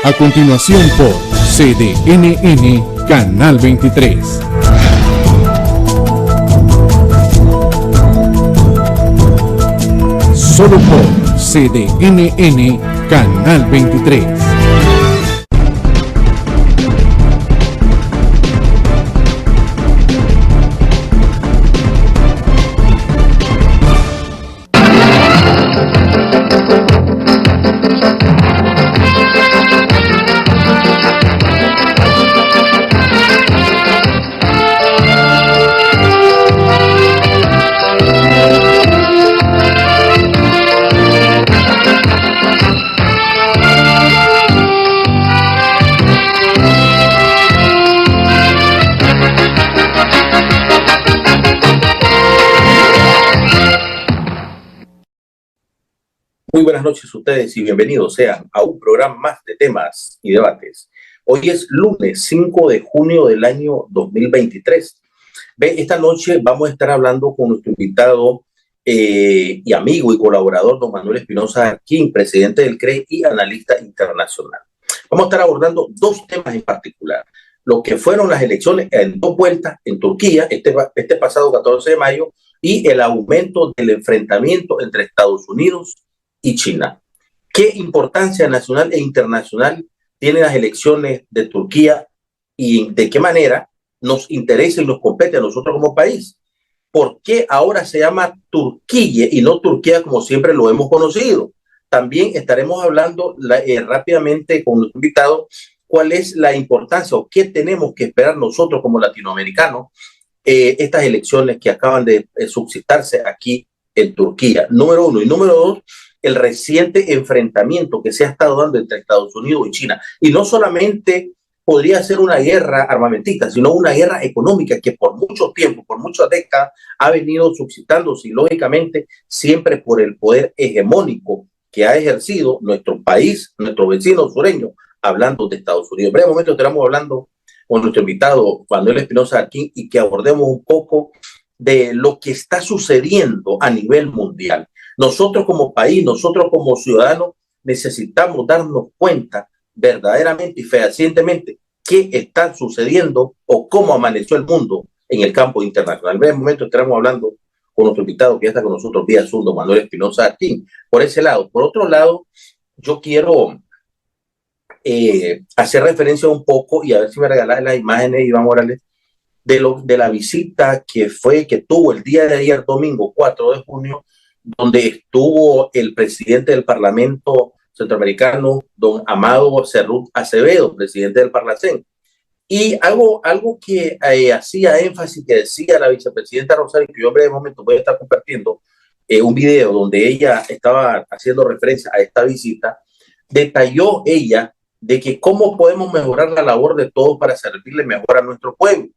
A continuación por CDNN Canal 23. Solo por CDNN Canal 23. Muy buenas noches a ustedes y bienvenidos sean a un programa más de temas y debates. Hoy es lunes 5 de junio del año 2023. Esta noche vamos a estar hablando con nuestro invitado y amigo y colaborador, don Manuel Espinosa Arquín, presidente del CREI y analista internacional. Vamos a estar abordando dos temas en particular. Lo que fueron las elecciones en dos vueltas en Turquía, este pasado 14 de mayo, y el aumento del enfrentamiento entre Estados Unidos y China. ¿Qué importancia nacional e internacional tienen las elecciones de Turquía y de qué manera nos interesa y nos compete a nosotros como país? ¿Por qué ahora se llama Turquía y no Turquía como siempre lo hemos conocido? También estaremos hablando rápidamente con nuestro invitado cuál es la importancia o qué tenemos que esperar nosotros como latinoamericanos estas elecciones que acaban de suscitarse aquí en Turquía. Número uno. Y número dos, el reciente enfrentamiento que se ha estado dando entre Estados Unidos y China. Y no solamente podría ser una guerra armamentista, sino una guerra económica que por mucho tiempo, por muchas décadas, ha venido suscitándose y lógicamente siempre por el poder hegemónico que ha ejercido nuestro país, nuestro vecino sureño, hablando de Estados Unidos. En breve momento estaremos hablando con nuestro invitado Manuel Espinosa Arquín y que abordemos un poco de lo que está sucediendo a nivel mundial. Nosotros como país, nosotros como ciudadanos, necesitamos darnos cuenta verdaderamente y fehacientemente qué está sucediendo o cómo amaneció el mundo en el campo internacional. En breve momento estaremos hablando con nuestro invitado que ya está con nosotros vía Zoom, don Manuel Espinosa Arquín. Por ese lado. Por otro lado, yo quiero hacer referencia un poco y a ver si me regalas las imágenes, Iván Morales, de la visita que tuvo el día de ayer, domingo 4 de junio, donde estuvo el presidente del Parlamento Centroamericano, don Amado Cerrut Acevedo, presidente del Parlacén. Y algo que hacía énfasis, que decía la vicepresidenta Rosario, que yo en breve momento voy a estar compartiendo un video donde ella estaba haciendo referencia a esta visita, detalló ella de que cómo podemos mejorar la labor de todos para servirle mejor a nuestro pueblo,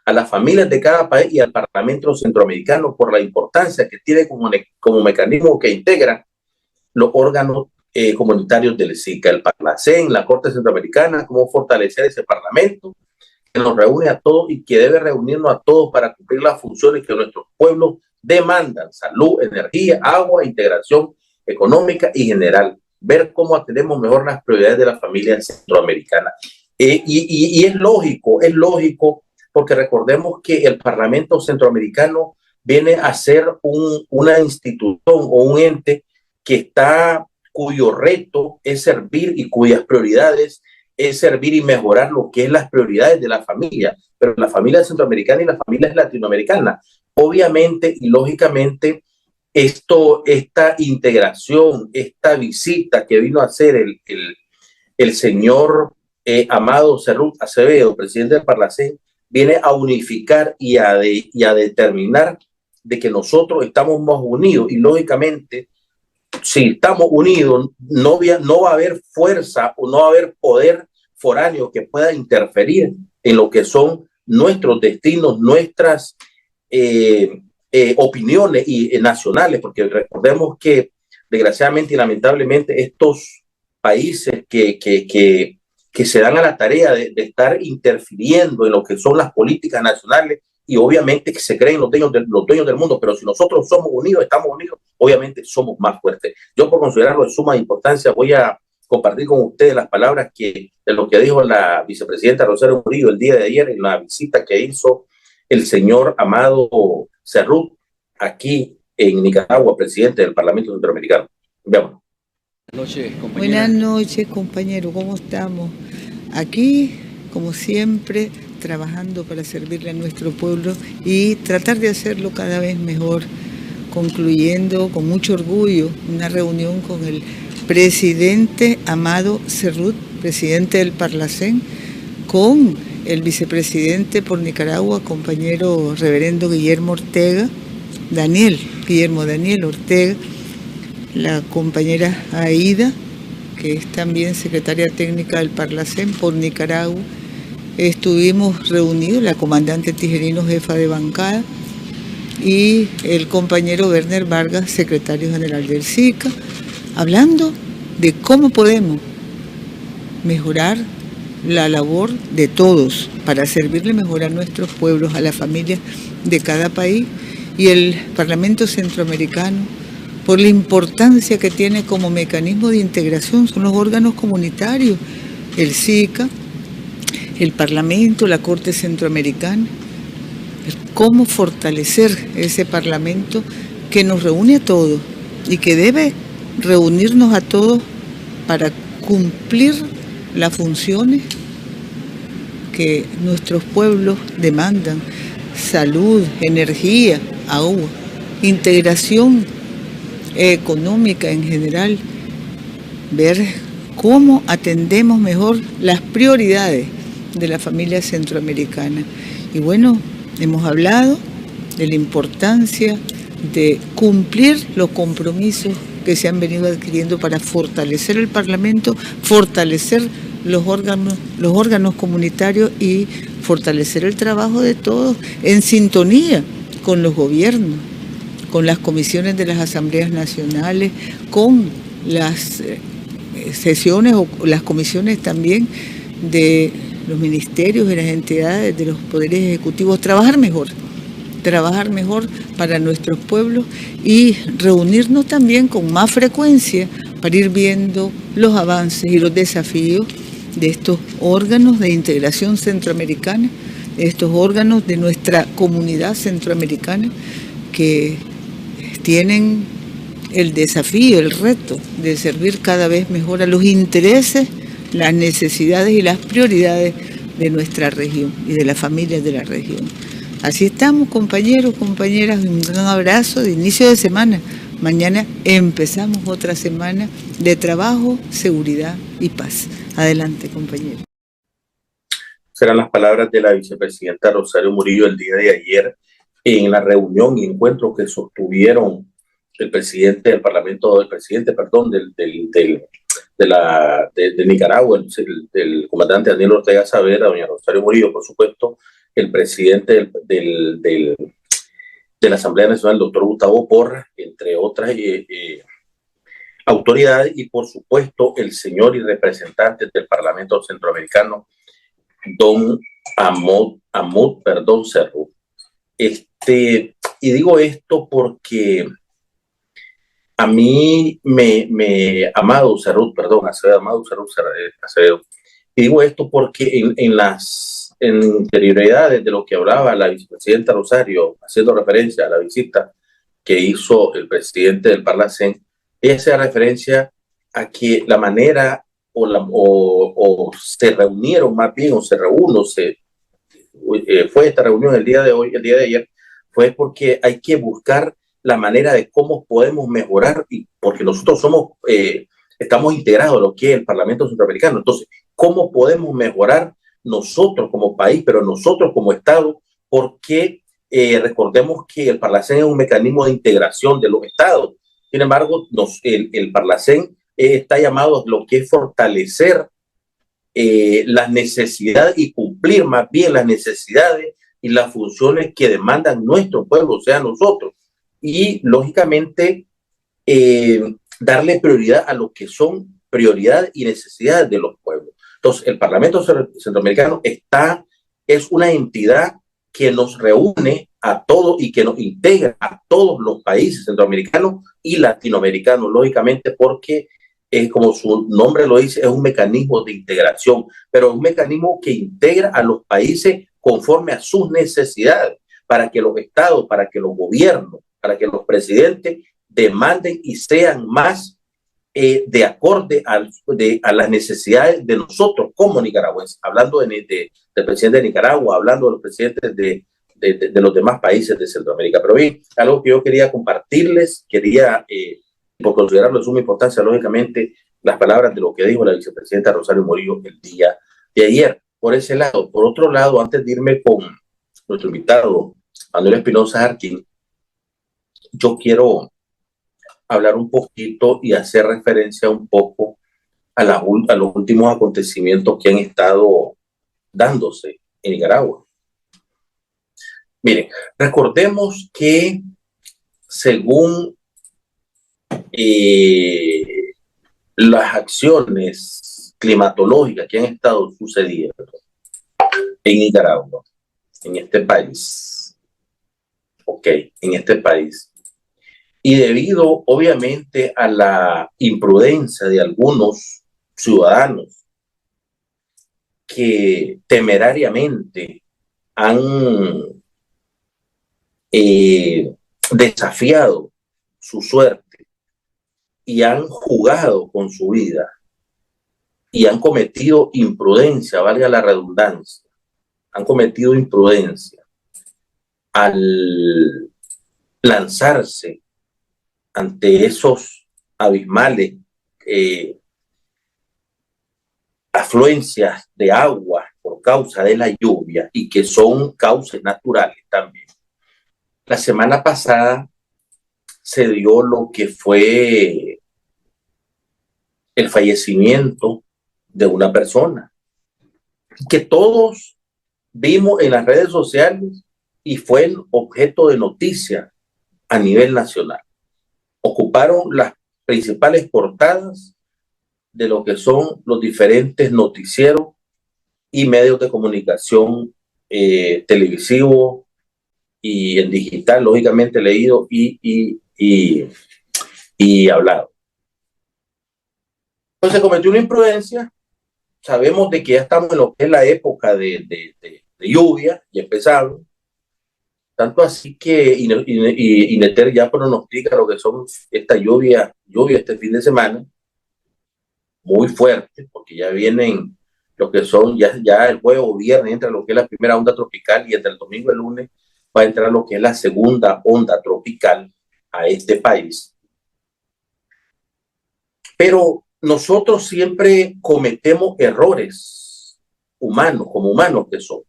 a las familias de cada país y al Parlamento Centroamericano por la importancia que tiene como mecanismo que integra los órganos comunitarios del SICA, el Parlacén, la Corte Centroamericana, cómo fortalecer ese Parlamento que nos reúne a todos y que debe reunirnos a todos para cumplir las funciones que nuestros pueblos demandan: salud, energía, agua, integración económica y general. Ver cómo atendemos mejor las prioridades de las familias centroamericanas. Y es lógico, porque recordemos que el Parlamento Centroamericano viene a ser una institución o un ente cuyo reto es servir y cuyas prioridades es servir y mejorar lo que es las prioridades de la familia, pero la familia centroamericana y la familia latinoamericana. Obviamente y lógicamente esta integración, esta visita que vino a hacer el señor Amado Cerrut Acevedo, presidente del Parlacén, viene a unificar y a determinar de que nosotros estamos más unidos y lógicamente si estamos unidos no va a haber fuerza o no va a haber poder foráneo que pueda interferir en lo que son nuestros destinos, nuestras opiniones nacionales, porque recordemos que desgraciadamente y lamentablemente estos países que se dan a la tarea de estar interfiriendo en lo que son las políticas nacionales y obviamente que se creen los dueños del mundo, pero si nosotros somos unidos, estamos unidos, obviamente somos más fuertes. Yo por considerarlo de suma importancia voy a compartir con ustedes las palabras de lo que dijo la vicepresidenta Rosario Murillo el día de ayer en la visita que hizo el señor Amado Cerrut aquí en Nicaragua, presidente del Parlamento Centroamericano. Veamos. Buenas noches, compañero. ¿Cómo estamos? Aquí, como siempre, trabajando para servirle a nuestro pueblo y tratar de hacerlo cada vez mejor, concluyendo con mucho orgullo una reunión con el presidente Amado Cerrut, presidente del Parlacén, con el vicepresidente por Nicaragua, compañero reverendo Guillermo Daniel Ortega, la compañera Aida, que es también secretaria técnica del Parlacén por Nicaragua. Estuvimos reunidos, la comandante Tijerino, jefa de bancada, y el compañero Werner Vargas, secretario general del SICA, hablando de cómo podemos mejorar la labor de todos para servirle mejor a nuestros pueblos, a las familias de cada país, y el Parlamento Centroamericano, por la importancia que tiene como mecanismo de integración, son los órganos comunitarios, el SICA, el Parlamento, la Corte Centroamericana, cómo fortalecer ese Parlamento que nos reúne a todos y que debe reunirnos a todos para cumplir las funciones que nuestros pueblos demandan: salud, energía, agua, integración económica en general, ver cómo atendemos mejor las prioridades de la familia centroamericana. Y bueno, hemos hablado de la importancia de cumplir los compromisos que se han venido adquiriendo para fortalecer el Parlamento, fortalecer los órganos comunitarios y fortalecer el trabajo de todos en sintonía con los gobiernos, con las comisiones de las asambleas nacionales, con las sesiones o las comisiones también de los ministerios, de las entidades, de los poderes ejecutivos, trabajar mejor para nuestros pueblos y reunirnos también con más frecuencia para ir viendo los avances y los desafíos de estos órganos de integración centroamericana, de estos órganos de nuestra comunidad centroamericana que tienen el desafío, el reto de servir cada vez mejor a los intereses, las necesidades y las prioridades de nuestra región y de las familias de la región. Así estamos, compañeros, compañeras, un gran abrazo de inicio de semana. Mañana empezamos otra semana de trabajo, seguridad y paz. Adelante, compañeros. Serán las palabras de la vicepresidenta Rosario Murillo el día de ayer en la reunión y encuentro que sostuvieron el presidente del Parlamento, de Nicaragua, el comandante Daniel Ortega Saavedra, doña Rosario Murillo, por supuesto, el presidente de la Asamblea Nacional, el doctor Gustavo Porras, entre otras autoridades, y por supuesto el señor y representante del Parlamento Centroamericano, don Amado Cerrut. Y digo esto porque a mí Amado Cerrut, Acevedo. Y digo esto porque en las interioridades de lo que hablaba la vicepresidenta Rosario, haciendo referencia a la visita que hizo el presidente del Parlacén, ella hacía referencia a que la manera o se reunieron más bien, fue esta reunión el día de ayer, fue porque hay que buscar la manera de cómo podemos mejorar, y porque nosotros estamos integrados en lo que es el Parlamento Centroamericano. Entonces, ¿cómo podemos mejorar nosotros como país, pero nosotros como Estado? Porque recordemos que el Parlacén es un mecanismo de integración de los Estados. Sin embargo, el Parlacén está llamado a lo que es fortalecer las necesidades y cumplir más bien las necesidades y las funciones que demandan nuestro pueblo, o sea, nosotros. Y, lógicamente, darle prioridad a lo que son prioridades y necesidades de los pueblos. Entonces, el Parlamento Centroamericano es una entidad que nos reúne a todos y que nos integra a todos los países centroamericanos y latinoamericanos, lógicamente, porque como su nombre lo dice, es un mecanismo de integración, pero es un mecanismo que integra a los países conforme a sus necesidades, para que los estados, para que los gobiernos, para que los presidentes demanden y sean más de acorde a las necesidades de nosotros como nicaragüenses, hablando del presidente de Nicaragua, hablando de los presidentes de los demás países de Centroamérica. Pero bien, algo que yo quería compartirles, por considerarlo de suma importancia, lógicamente, las palabras de lo que dijo la vicepresidenta Rosario Murillo el día de ayer. Por ese lado. Por otro lado, antes de irme con nuestro invitado, Manuel Espinosa Jarquín, yo quiero hablar un poquito y hacer referencia un poco a los últimos acontecimientos que han estado dándose en Nicaragua. Miren, recordemos que según las acciones climatológicas que han estado sucediendo en Nicaragua, en este país, y debido obviamente a la imprudencia de algunos ciudadanos que temerariamente han desafiado su suerte y han jugado con su vida y han cometido imprudencia, valga la redundancia, han cometido imprudencia al lanzarse ante esos abismales afluencias de agua por causa de la lluvia y que son causas naturales también. La semana pasada se dio lo que fue el fallecimiento de una persona que todos vimos en las redes sociales y fue el objeto de noticia a nivel nacional. Ocuparon las principales portadas de lo que son los diferentes noticieros y medios de comunicación televisivos y en digital, lógicamente leído y hablado. Entonces se cometió una imprudencia. Sabemos de que ya estamos en lo que es la época de lluvia, y empezaron. Tanto así que Ineter ya pronostica lo que son esta lluvia este fin de semana, muy fuerte, porque ya vienen lo que son, ya el jueves o viernes entra lo que es la primera onda tropical y entre el domingo y el lunes va a entrar lo que es la segunda onda tropical a este país. Pero nosotros siempre cometemos errores humanos, como humanos que somos.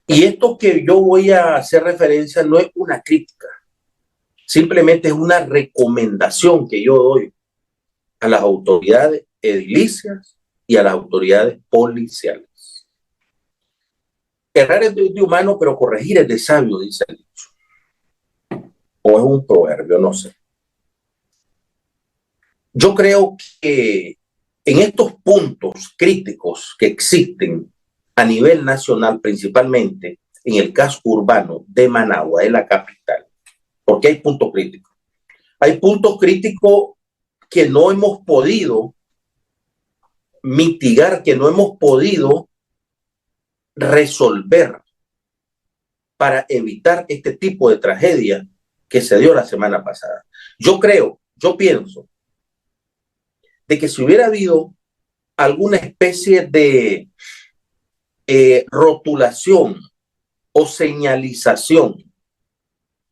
Y esto que yo voy a hacer referencia no es una crítica, simplemente es una recomendación que yo doy a las autoridades edilicias y a las autoridades policiales. Errar es de humano, pero corregir es de sabio, dice el dicho. O es un proverbio, no sé. Yo creo que en estos puntos críticos que existen a nivel nacional, principalmente en el casco urbano de Managua, de la capital, porque hay puntos críticos. Hay puntos críticos que no hemos podido mitigar, que no hemos podido resolver para evitar este tipo de tragedia que se dio la semana pasada. Yo pienso de que si hubiera habido alguna especie de rotulación o señalización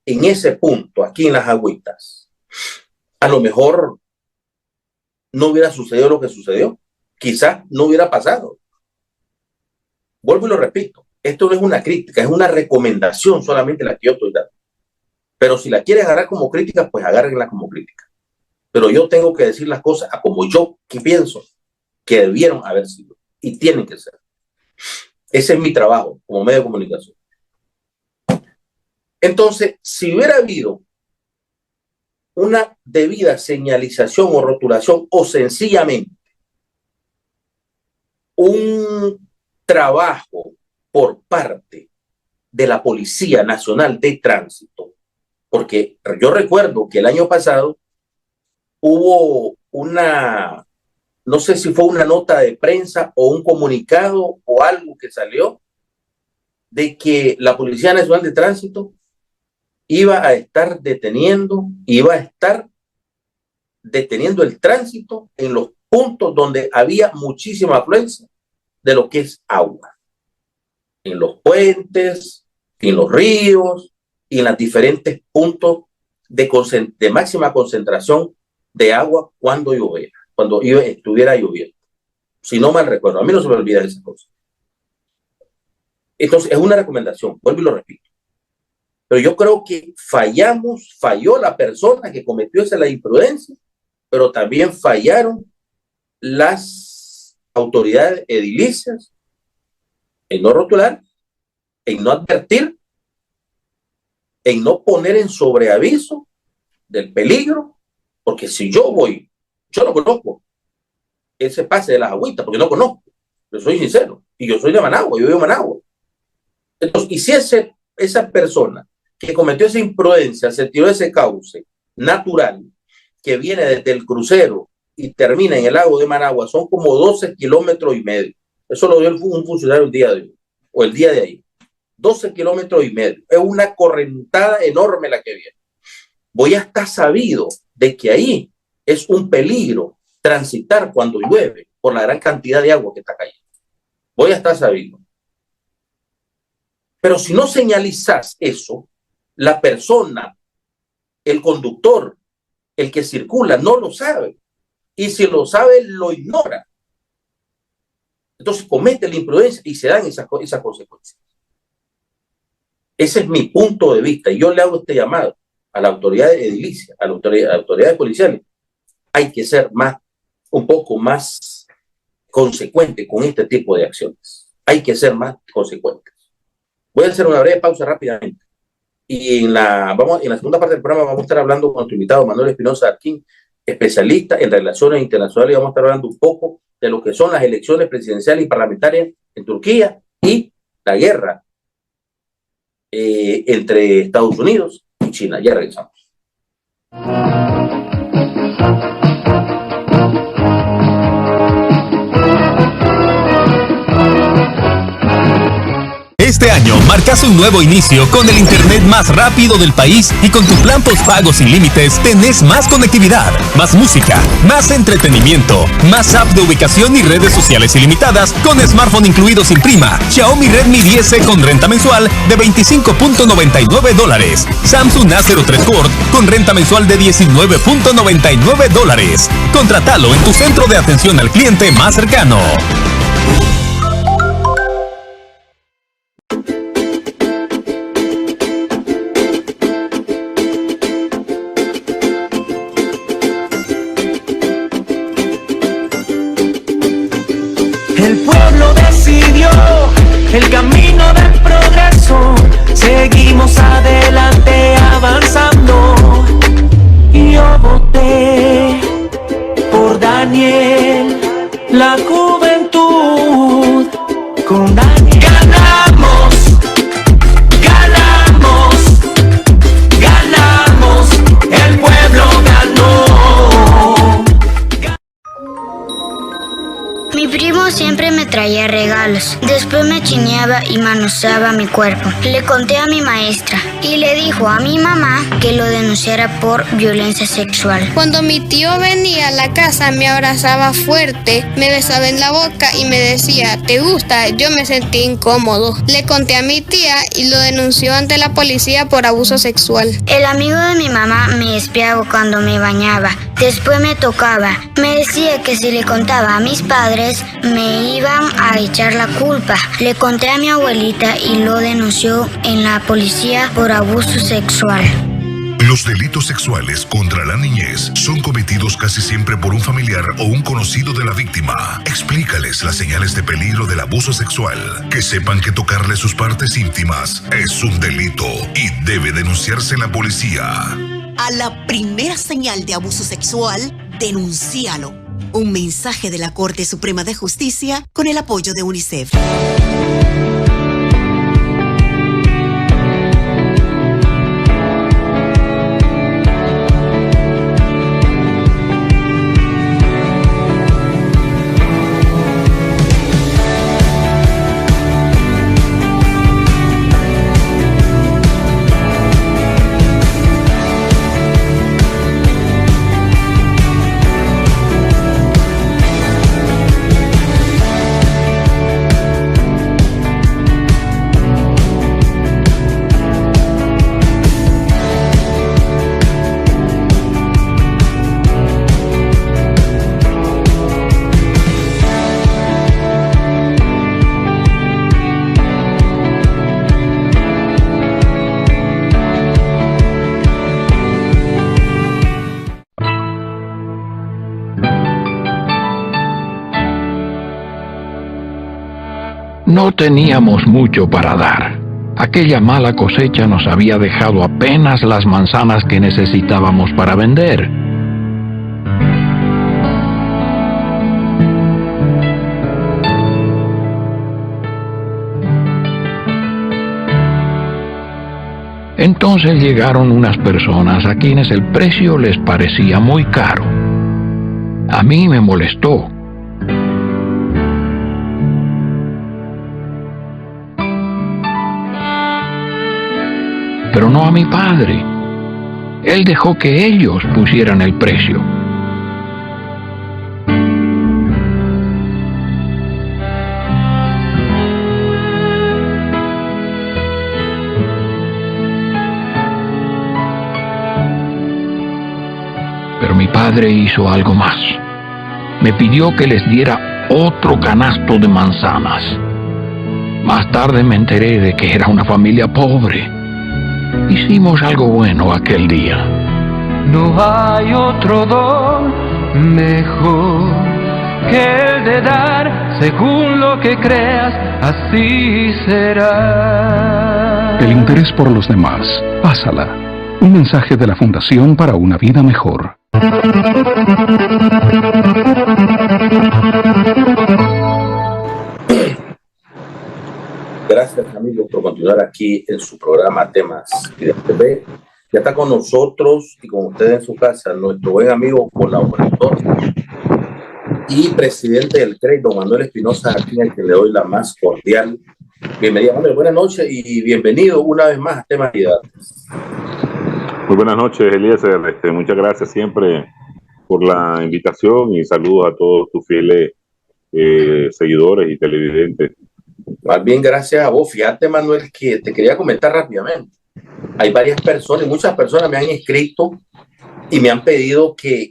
en ese punto, aquí en las agüitas, a lo mejor no hubiera sucedido lo que sucedió. Quizás no hubiera pasado. Vuelvo y lo repito, esto no es una crítica, es una recomendación solamente la que yo estoy dando. Pero si la quieres agarrar como crítica, pues agárrenla como crítica. Pero yo tengo que decir las cosas a como yo que pienso que debieron haber sido y tienen que ser. Ese es mi trabajo como medio de comunicación. Entonces, si hubiera habido una debida señalización o rotulación o sencillamente un trabajo por parte de la Policía Nacional de Tránsito, porque yo recuerdo que el año pasado hubo no sé si fue una nota de prensa o un comunicado o algo que salió de que la Policía Nacional de Tránsito iba a estar deteniendo el tránsito en los puntos donde había muchísima afluencia de lo que es agua, en los puentes, en los ríos y en los diferentes puntos de máxima concentración de agua cuando estuviera lloviendo. Si no mal recuerdo, a mí no se me olvidan esas cosas. Entonces, es una recomendación, vuelvo y lo repito. Pero yo creo que falló la persona que cometió esa imprudencia, pero también fallaron las autoridades edilicias en no rotular, en no advertir, en no poner en sobreaviso del peligro, porque si yo no conozco ese pase de las agüitas, porque no conozco, yo soy sincero, y yo soy de Managua, yo vivo en Managua. Entonces, y si esa persona que cometió esa imprudencia se tiró ese cauce natural que viene desde el crucero y termina en el lago de Managua, son como 12 kilómetros y medio. Eso lo dio un funcionario el día de ahí. 12 kilómetros y medio. Es una correntada enorme la que viene. Voy a estar sabido de que ahí es un peligro transitar cuando llueve por la gran cantidad de agua que está cayendo. Voy a estar sabido. Pero si no señalizas eso, la persona, el conductor, el que circula, no lo sabe. Y si lo sabe, lo ignora. Entonces comete la imprudencia y se dan esas consecuencias. Ese es mi punto de vista. Y yo le hago este llamado a la autoridad edilicia, a las autoridades policiales. Hay que ser un poco más consecuente con este tipo de acciones. Hay que ser más consecuentes. Voy a hacer una breve pausa rápidamente. Y en la segunda parte del programa vamos a estar hablando con nuestro invitado Manuel Espinosa Arquín, especialista en relaciones internacionales, y vamos a estar hablando un poco de lo que son las elecciones presidenciales y parlamentarias en Turquía y la guerra entre Estados Unidos y China. Ya regresamos. Este año marcas un nuevo inicio con el internet más rápido del país y con tu plan postpago sin límites tenés más conectividad, más música, más entretenimiento, más app de ubicación y redes sociales ilimitadas con smartphone incluido sin prima. Xiaomi Redmi 10C con renta mensual de $25.99. Samsung A03 Cord con renta mensual de $19.99. Contratalo en tu centro de atención al cliente más cercano. El pueblo decidió el camino del progreso. Seguimos adelante avanzando. Yo voté por Daniel, la juventud. Con Daniel ganamos, ganamos, ganamos. El pueblo ganó. Mi primo siempre me traía regalos. Después me chineaba y manoseaba mi cuerpo. Le conté a mi maestra y le dijo a mi mamá que lo denunciara por violencia sexual. Cuando mi tío venía a la casa me abrazaba fuerte, me besaba en la boca y me decía, ¿te gusta? Yo me sentí incómodo. Le conté a mi tía y lo denunció ante la policía por abuso sexual. El amigo de mi mamá me espiaba cuando me bañaba. Después me tocaba. Me decía que si le contaba a mis padres, me iban a echar la culpa. Le conté a mi abuelita y lo denunció en la policía por abuso sexual. Los delitos sexuales contra la niñez son cometidos casi siempre por un familiar o un conocido de la víctima. Explícales las señales de peligro del abuso sexual. Que sepan que tocarle sus partes íntimas es un delito y debe denunciarse en la policía. A la primera señal de abuso sexual, denúncialo. Un mensaje de la Corte Suprema de Justicia con el apoyo de UNICEF. No teníamos mucho para dar. Aquella mala cosecha nos había dejado apenas las manzanas que necesitábamos para vender. Entonces llegaron unas personas a quienes el precio les parecía muy caro. A mí me molestó. Pero no a mi padre. Él dejó que ellos pusieran el precio. Pero mi padre hizo algo más. Me pidió que les diera otro canasto de manzanas. Más tarde me enteré de que era una familia pobre. Hicimos algo bueno aquel día. No hay otro don mejor que el de dar, según lo que creas, así será. El interés por los demás. Pásala. Un mensaje de la Fundación para una Vida Mejor. Gracias, amigos, por continuar aquí en su programa Temas TV. Ya está con nosotros y con ustedes en su casa nuestro buen amigo, colaborador y presidente del CREI, don Manuel Espinosa, a quien le doy la más cordial bienvenida. Manuel, buenas noches y bienvenido una vez más a Temas Vida. Muy buenas noches, Eliezer. Muchas gracias siempre por la invitación y saludos a todos tus fieles seguidores y televidentes. Más bien, gracias a vos. Fíjate, Manuel, que te quería comentar rápidamente. Hay varias personas, y muchas personas me han escrito y me han pedido que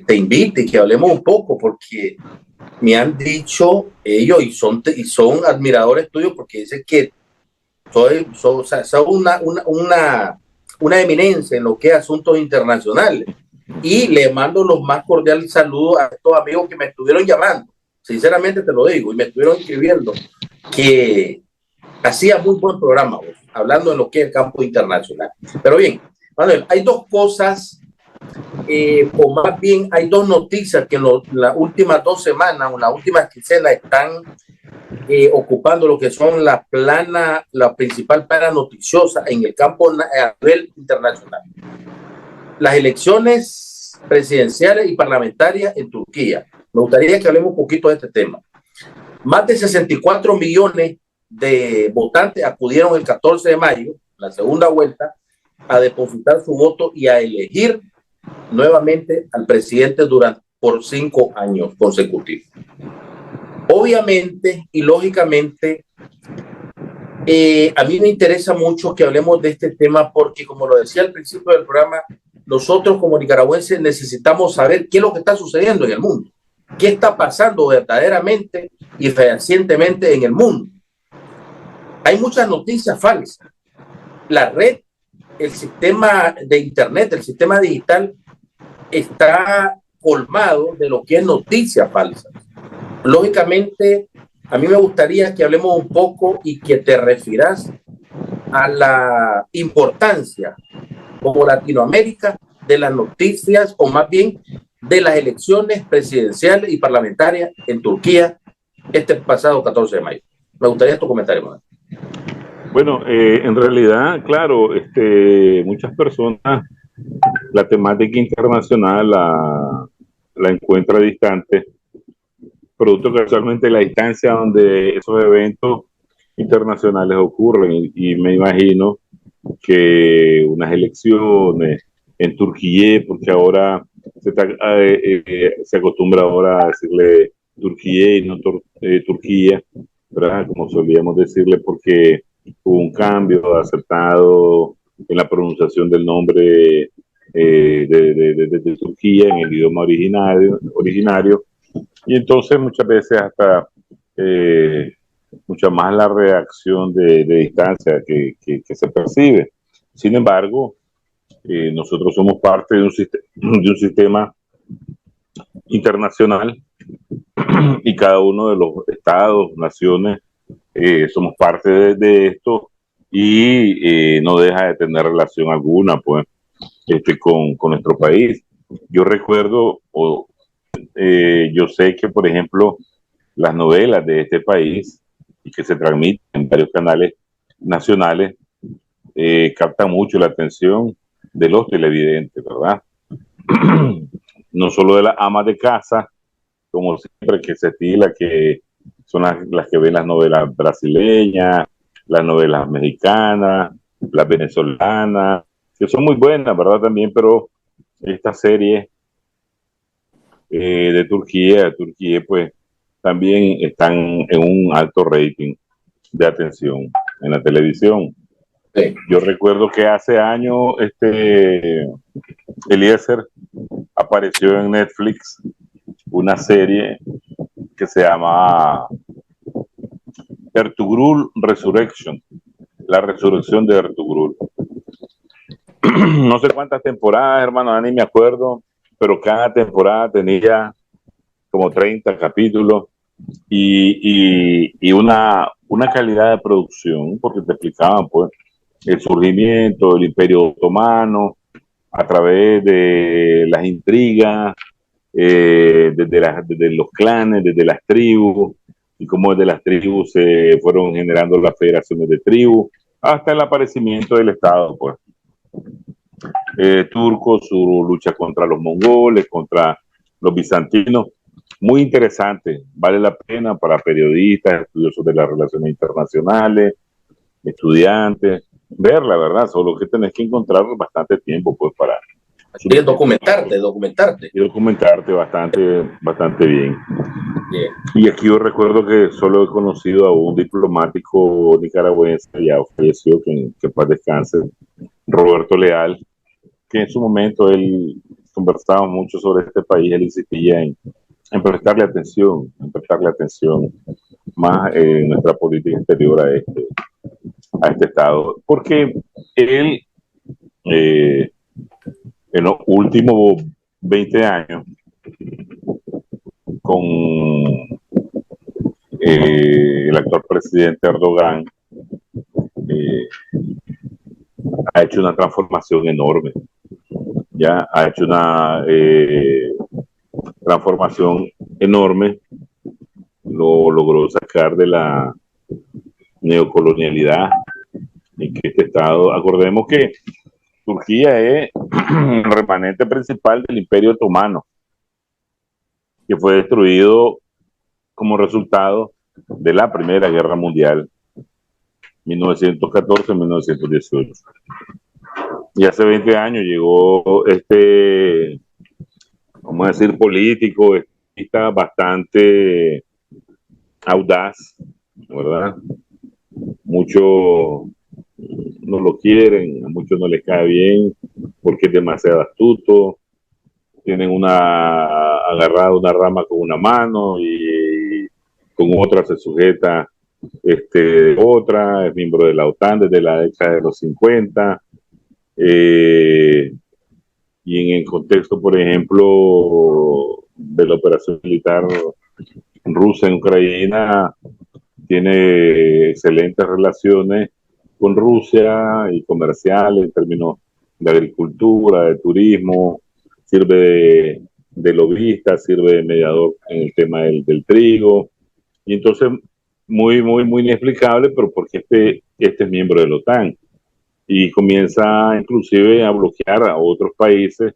te invite y que hablemos un poco, porque me han dicho ellos, y son admiradores tuyos, porque dicen que son una eminencia en lo que es asuntos internacionales. Y le mando los más cordiales saludos a estos amigos que me estuvieron llamando. Sinceramente te lo digo, y me estuvieron escribiendo que hacía muy buen programa, vos, hablando de lo que es el campo internacional. Pero bien, Manuel, hay dos cosas, o más bien hay dos noticias que en las últimas 2 semanas, o las últimas quincenas, están ocupando lo que son la principal plana noticiosa en el campo a nivel internacional. Las elecciones presidenciales y parlamentarias en Turquía. Me gustaría que hablemos un poquito de este tema. Más de 64 millones de votantes acudieron el 14 de mayo, la segunda vuelta, a depositar su voto y a elegir nuevamente al presidente por 5 años consecutivos. Obviamente y lógicamente, a mí me interesa mucho que hablemos de este tema porque, como lo decía al principio del programa, nosotros como nicaragüenses necesitamos saber qué es lo que está sucediendo en el mundo, qué está pasando verdaderamente y fehacientemente en el mundo. Hay muchas noticias falsas. La red, el sistema de internet, el sistema digital está colmado de lo que es noticias falsas. Lógicamente, a mí me gustaría que hablemos un poco y que te refieras a la importancia como Latinoamérica de las noticias, o más bien de las elecciones presidenciales y parlamentarias en Turquía este pasado 14 de mayo. Me gustaría tu comentario, Manuel. Bueno, en realidad, claro, muchas personas la temática internacional la encuentra distante, producto casualmente de la distancia donde esos eventos internacionales ocurren, y me imagino que unas elecciones en Turquía, porque ahora se acostumbra ahora a decirle Turquía y no Turquía, ¿verdad? Como solíamos decirle, porque hubo un cambio acertado en la pronunciación del nombre de Turquía en el idioma originario, y entonces muchas veces hasta mucha más la reacción de distancia que se percibe. Sin embargo, nosotros somos parte de un sistema internacional y cada uno de los estados, naciones, somos parte de esto y no deja de tener relación alguna pues con nuestro país. Yo recuerdo, yo sé que por ejemplo las novelas de este país y que se transmiten en varios canales nacionales captan mucho la atención de los televidentes, ¿verdad? No solo de las amas de casa, como siempre que se estila, que son las que ven las novelas brasileñas, las novelas mexicanas, las venezolanas, que son muy buenas, ¿verdad? También, pero esta serie de Turquía, pues también están en un alto rating de atención en la televisión. Sí. Yo recuerdo que hace años Eliezer apareció en Netflix una serie que se llama Ertugrul Resurrection, la resurrección de Ertugrul. No sé cuántas temporadas, hermano, ni me acuerdo, pero cada temporada tenía como 30 capítulos y una calidad de producción, porque te explicaban pues el surgimiento del Imperio Otomano a través de las intrigas, desde los clanes, desde las tribus, y cómo desde las tribus se fueron generando las federaciones de tribus, hasta el aparecimiento del Estado, pues. Turco, su lucha contra los mongoles, contra los bizantinos. Muy interesante, vale la pena para periodistas, estudiosos de las relaciones internacionales, estudiantes, verla, ¿verdad? Solo que tenés que encontrar bastante tiempo pues para documentarte bastante bien. Y aquí yo recuerdo que solo he conocido a un diplomático nicaragüense, ya falleció, que paz descanse, Roberto Leal, que en su momento él conversaba mucho sobre este país, él insistía en prestarle atención más en nuestra política exterior a este Estado, porque él en los últimos 20 años con el actual presidente Erdogan ha hecho una transformación enorme, ya ha hecho una transformación enorme, lo logró sacar de la neocolonialidad en que este Estado, acordemos que Turquía es el remanente principal del Imperio Otomano, que fue destruido como resultado de la Primera Guerra Mundial, 1914-1918. Y hace 20 años llegó vamos a decir, político, bastante audaz, ¿verdad? Muchos no lo quieren, a muchos no les cae bien porque es demasiado astuto, tienen agarrada una rama con una mano y con otra se sujeta otra, es miembro de la OTAN desde la década de los 50, y en el contexto, por ejemplo, de la operación militar rusa en Ucrania, tiene excelentes relaciones con Rusia y comerciales en términos de agricultura, de turismo, sirve de lobista, sirve de mediador en el tema del trigo, y entonces muy inexplicable, pero porque este es miembro de la OTAN y comienza inclusive a bloquear a otros países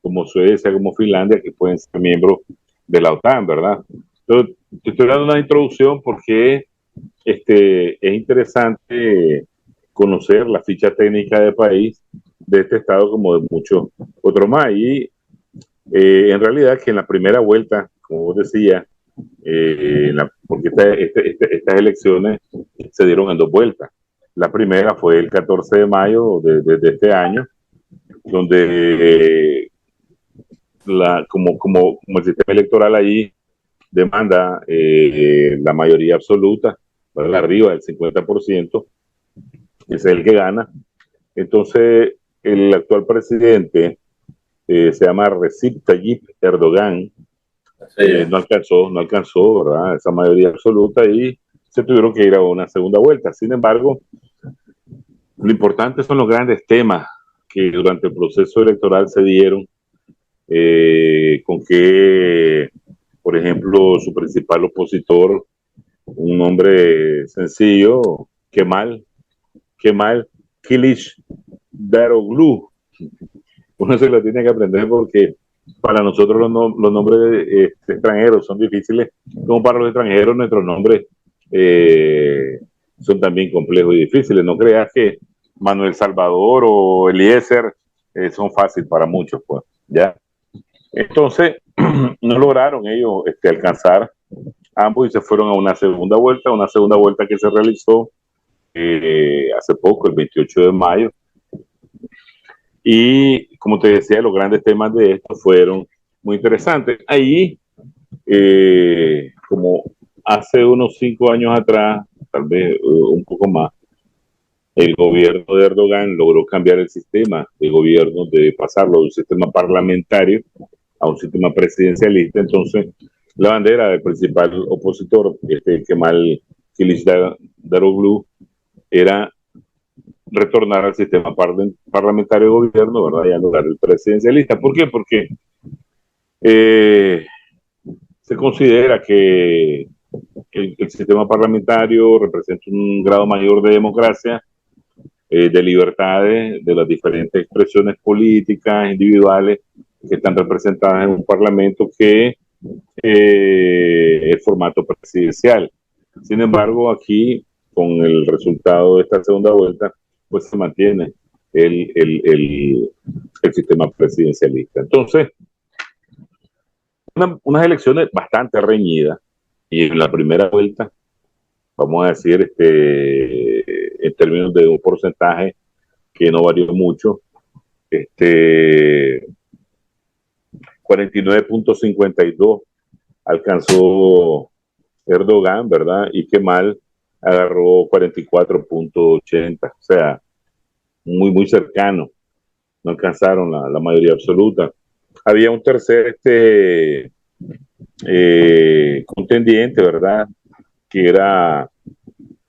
como Suecia, como Finlandia, que pueden ser miembros de la OTAN, ¿verdad? Entonces, te estoy dando una introducción porque es interesante conocer la ficha técnica del país, de este Estado como de muchos otros más. Y en realidad que en la primera vuelta, como vos decías, porque estas elecciones se dieron en 2 vueltas. La primera fue el 14 de mayo de este año, donde como el sistema electoral ahí demanda la mayoría absoluta, ¿verdad? Arriba del 50%, ese es el que gana. Entonces, el actual presidente se llama Recep Tayyip Erdogan, no alcanzó, ¿verdad? Esa mayoría absoluta y se tuvieron que ir a una segunda vuelta. Sin embargo, lo importante son los grandes temas que durante el proceso electoral se dieron, con que, por ejemplo, su principal opositor, un hombre sencillo, Kemal Kılıçdaroğlu, uno se lo tiene que aprender porque para nosotros los nombres extranjeros son difíciles, como para los extranjeros nuestros nombres son también complejos y difíciles. No creas que Manuel Salvador o Eliezer son fáciles para muchos, pues, ¿ya? Entonces, no lograron ellos alcanzar ambos y se fueron a una segunda vuelta que se realizó hace poco, el 28 de mayo. Y como te decía, los grandes temas de esto fueron muy interesantes. Ahí, como hace unos 5 años atrás, tal vez un poco más, el gobierno de Erdogan logró cambiar el sistema de gobierno, de pasarlo de un sistema parlamentario a un sistema presidencialista. Entonces, la bandera del principal opositor, Kemal Kılıçdaroğlu, era retornar al sistema parlamentario de gobierno, ¿verdad? Y anular el presidencialista. ¿Por qué? Porque se considera que el sistema parlamentario representa un grado mayor de democracia, de libertades, de las diferentes expresiones políticas, individuales, que están representadas en un parlamento que el formato presidencial. Sin embargo, aquí, con el resultado de esta segunda vuelta, pues se mantiene el sistema presidencialista. Entonces, unas elecciones bastante reñidas, y en la primera vuelta, vamos a decir, en términos de un porcentaje que no varió mucho, 49.52 alcanzó Erdogan, ¿verdad? Y Kemal agarró 44.80, o sea, muy cercano, no alcanzaron la mayoría absoluta. Había un tercer contendiente, ¿verdad? Que era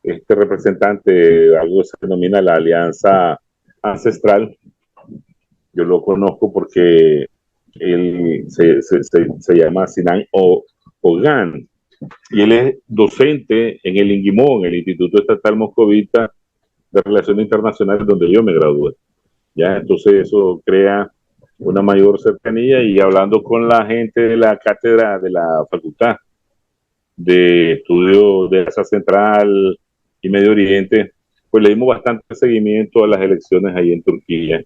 este representante, algo que se denomina la Alianza Ancestral. Yo lo conozco porque él se llama Sinan Ogan, y él es docente en el INGIMO, en el Instituto Estatal Moscovita de Relaciones Internacionales, donde yo me gradué. ¿Ya? Entonces eso crea una mayor cercanía, y hablando con la gente de la cátedra de la Facultad de Estudios de Asia Central y Medio Oriente, pues le dimos bastante seguimiento a las elecciones ahí en Turquía,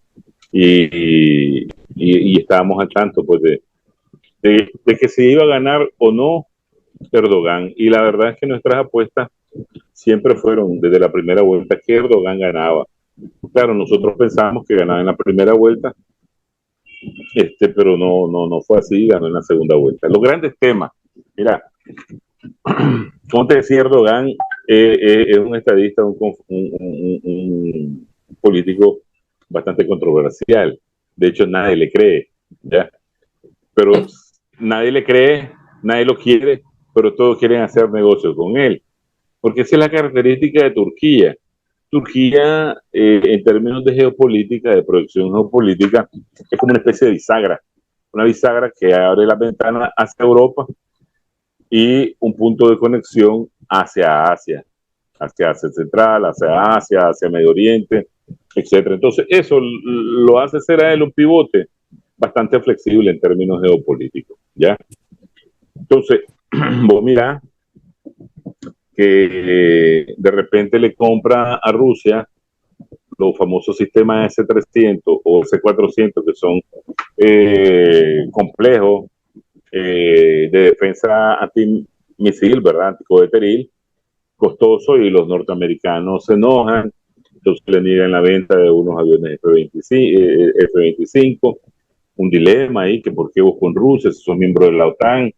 y estábamos al tanto pues de que se iba a ganar o no Erdogan, y la verdad es que nuestras apuestas siempre fueron desde la primera vuelta que Erdogan ganaba. Claro, nosotros pensamos que ganaba en la primera vuelta, pero no fue así, ganó en la segunda vuelta. Los grandes temas, mira, como te decía, Erdogan es un estadista, un político bastante controversial. De hecho, nadie le cree, ¿ya? Pero nadie le cree, nadie lo quiere, pero todos quieren hacer negocios con él, porque esa es la característica de Turquía. Turquía, en términos de geopolítica, de proyección geopolítica, es como una especie de bisagra, una bisagra que abre las ventanas hacia Europa y un punto de conexión hacia Asia Central, hacia Asia, hacia Medio Oriente, etc. Entonces, eso lo hace ser a él un pivote bastante flexible en términos geopolíticos, ¿ya? Entonces, vos mirá que de repente le compra a Rusia los famosos sistemas S-300 o C-400, que son complejos de defensa antimisil, ¿verdad? Anticoheteril, costoso, y los norteamericanos se enojan, entonces le niegan la venta de unos aviones F-25, un dilema ahí, que por qué vos con Rusia, si sos miembro de la OTAN,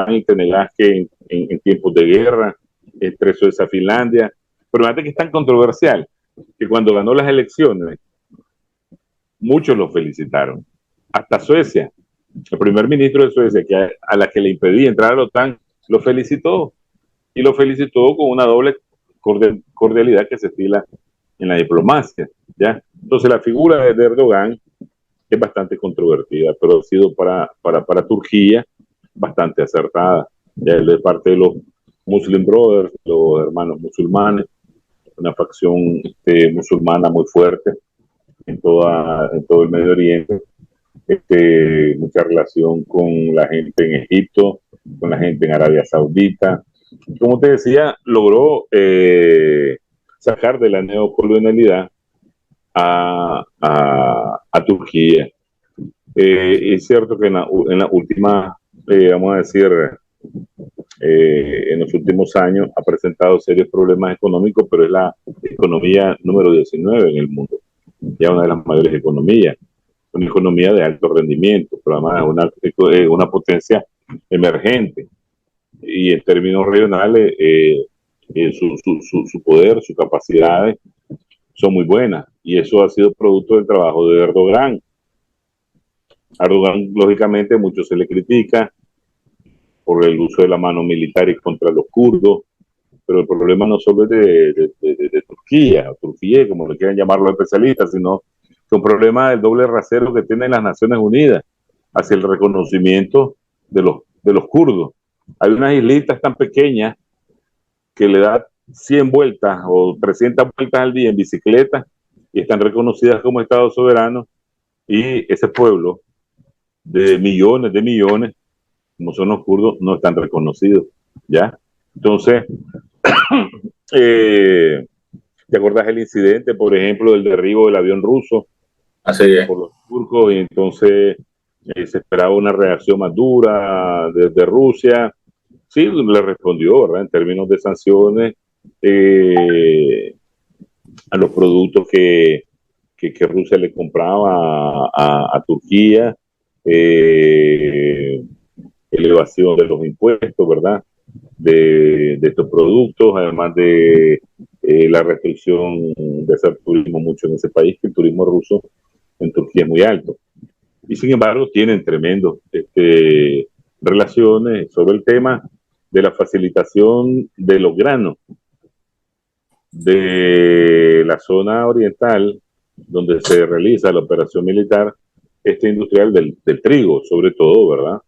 y te negás que en tiempos de guerra, entre Suecia y Finlandia. Pero fíjate que es tan controversial que cuando ganó las elecciones, muchos lo felicitaron. Hasta Suecia, el primer ministro de Suecia, a la que le impedía entrar a la OTAN, lo felicitó. y lo felicitó con una doble cordialidad que se estila en la diplomacia, ¿ya? Entonces la figura de Erdogan es bastante controvertida, pero ha sido para Turquía bastante acertada, ya de parte de los Muslim Brothers, los hermanos musulmanes, una facción musulmana muy fuerte en todo el Medio Oriente, mucha relación con la gente en Egipto, con la gente en Arabia Saudita. Como te decía, logró sacar de la neocolonialidad a Turquía. Es cierto que en la última, vamos a decir, en los últimos años ha presentado serios problemas económicos, pero es la economía número 19 en el mundo, ya una de las mayores economías, una economía de alto rendimiento, pero además una potencia emergente, y en términos regionales su poder, sus capacidades son muy buenas, y eso ha sido producto del trabajo de Erdogan. Erdogan, lógicamente, mucho se le critica por el uso de la mano militar y contra los kurdos, pero el problema no solo es de Turquía, o Turquía, como le quieran llamar los especialistas, sino que es un problema del doble rasero que tienen las Naciones Unidas hacia el reconocimiento de los kurdos. Hay unas islitas tan pequeñas que le da 100 vueltas o 300 vueltas al día en bicicleta y están reconocidas como Estado soberano, y ese pueblo de millones, como son los kurdos, no están reconocidos, ¿ya? Entonces, ¿te acuerdas el incidente, por ejemplo, del derribo del avión ruso por los turcos? Y entonces se esperaba una reacción más dura de Rusia. Sí, le respondió, ¿verdad?, en términos de sanciones a los productos que Rusia le compraba a Turquía, elevación de los impuestos, ¿verdad?, de estos productos, además de la restricción de hacer turismo mucho en ese país, que el turismo ruso en Turquía es muy alto. Y sin embargo tienen tremendos relaciones sobre el tema de la facilitación de los granos de la zona oriental, donde se realiza la operación militar industrial del trigo, sobre todo, ¿verdad?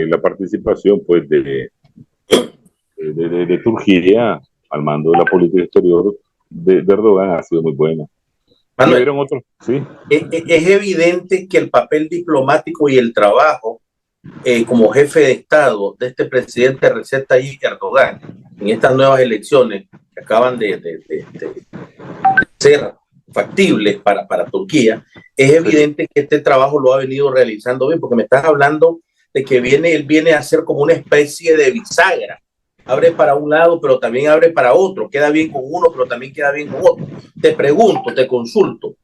La participación, pues, de Turquía al mando de la política exterior de Erdogan ha sido muy buena. Manuel, ¿sí? Es evidente que el papel diplomático y el trabajo como jefe de Estado de este presidente Recep Tayyip Erdogan en estas nuevas elecciones que acaban de ser factibles para Turquía, es evidente que este trabajo lo ha venido realizando bien, porque me estás hablando de que él viene a ser como una especie de bisagra. Abre para un lado, pero también abre para otro. Queda bien con uno, pero también queda bien con otro. Te pregunto, te consulto,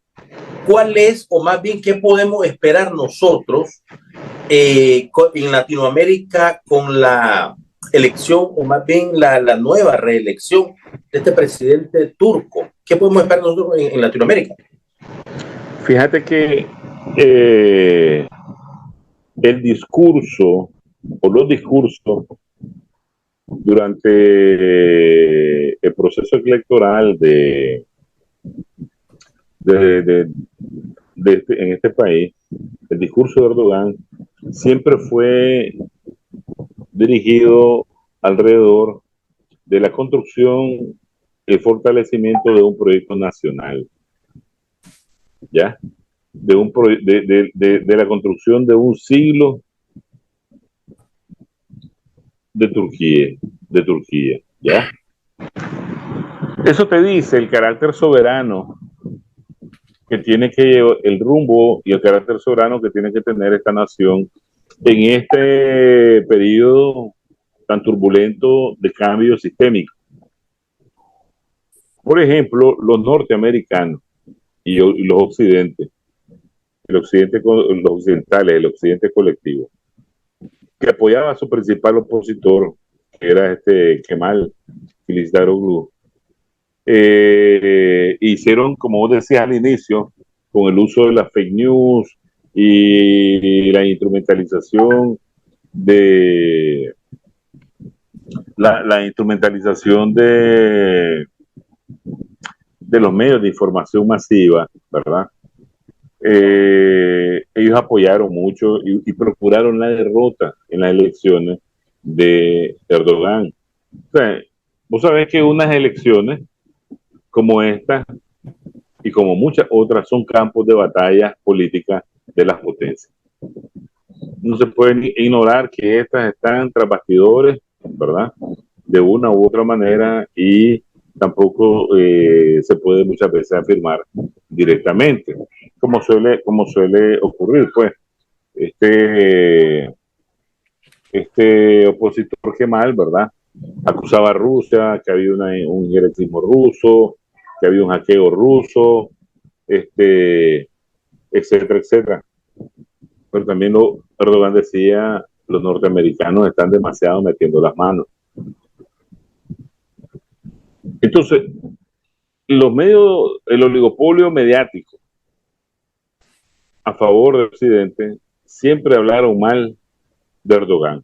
¿cuál es, o más bien, qué podemos esperar nosotros en Latinoamérica con la elección, o más bien la nueva reelección de este presidente turco? ¿Qué podemos esperar nosotros en Latinoamérica? Fíjate que el discurso o los discursos durante el proceso electoral en este país, el discurso de Erdogan siempre fue dirigido alrededor de la construcción y fortalecimiento de un proyecto nacional, ¿ya? De la construcción de un siglo de Turquía, ¿ya? Eso te dice el carácter soberano que tiene que llevar, el rumbo y el carácter soberano que tiene que tener esta nación en este periodo tan turbulento de cambio sistémico. Por ejemplo, los norteamericanos y los occidentales, los occidentales, el occidente colectivo, que apoyaba a su principal opositor, que era Kemal Kılıçdaroğlu, hicieron, como vos decías al inicio, con el uso de las fake news y la instrumentalización de la instrumentalización de los medios de información masiva, ¿verdad? Ellos apoyaron mucho y procuraron la derrota en las elecciones de Erdogan. O sea, vos sabés que unas elecciones como esta y como muchas otras son campos de batalla política de las potencias. No se puede ignorar que estas están tras bastidores, ¿verdad? De una u otra manera, y tampoco se puede muchas veces afirmar directamente, como suele ocurrir, pues. Este opositor Kemal, ¿verdad? Acusaba a Rusia, que había un injerencismo ruso, que había un hackeo ruso, etcétera, etcétera. Pero también Erdogan decía, los norteamericanos están demasiado metiendo las manos. Entonces, los medios, el oligopolio mediático a favor del presidente siempre hablaron mal de Erdogan.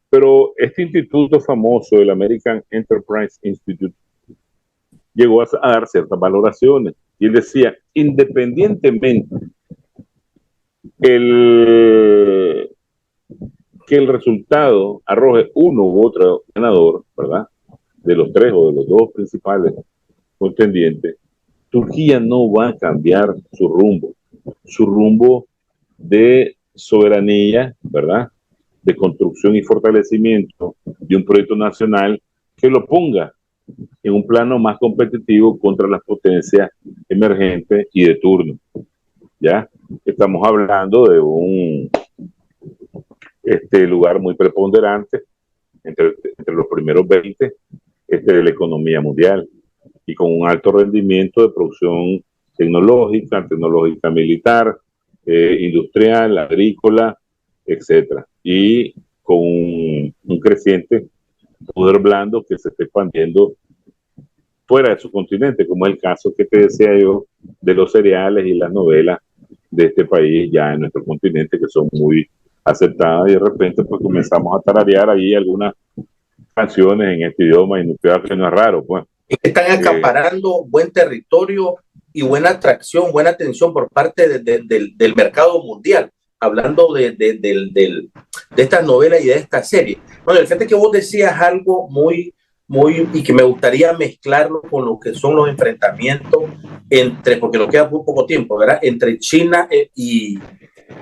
Pero este instituto famoso, el American Enterprise Institute, llegó a dar ciertas valoraciones. Y él decía, independientemente que el resultado arroje uno u otro ganador, ¿verdad? De los tres o de los dos principales contendientes, Turquía no va a cambiar su rumbo de soberanía, ¿verdad? De construcción y fortalecimiento de un proyecto nacional que lo ponga en un plano más competitivo contra las potencias emergentes y de turno. ¿Ya? Estamos hablando de un lugar muy preponderante entre los primeros 20 de la economía mundial y con un alto rendimiento de producción tecnológica militar, industrial, agrícola, etcétera, y con un creciente poder blando que se está expandiendo fuera de su continente, como es el caso que te decía yo de los cereales y las novelas de este país ya en nuestro continente, que son muy aceptadas, y de repente pues comenzamos a tararear ahí algunas canciones en este idioma industrial, que no es raro, pues. Están acaparando buen territorio y buena atracción, buena atención por parte del mercado mundial, hablando de estas novelas y de esta serie. Bueno, el fíjate que vos decías algo muy, y que me gustaría mezclarlo con lo que son los enfrentamientos porque nos queda muy poco tiempo, ¿verdad? Entre China y